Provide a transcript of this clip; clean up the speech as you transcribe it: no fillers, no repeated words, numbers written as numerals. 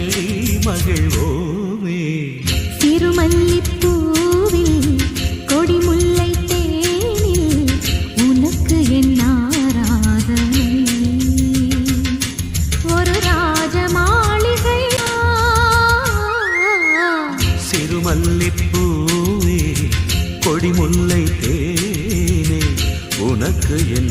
தேடி மகிழ்வோமே. திருமல்லிப்பூவில் கொடிமுல்லை தேனில் உனக்கு என் ஆராதனை. ஒரு ராஜ மாளிகை சிறுமல்லிப்பூவே கொடிமுல்லை தேனே உனக்கு என்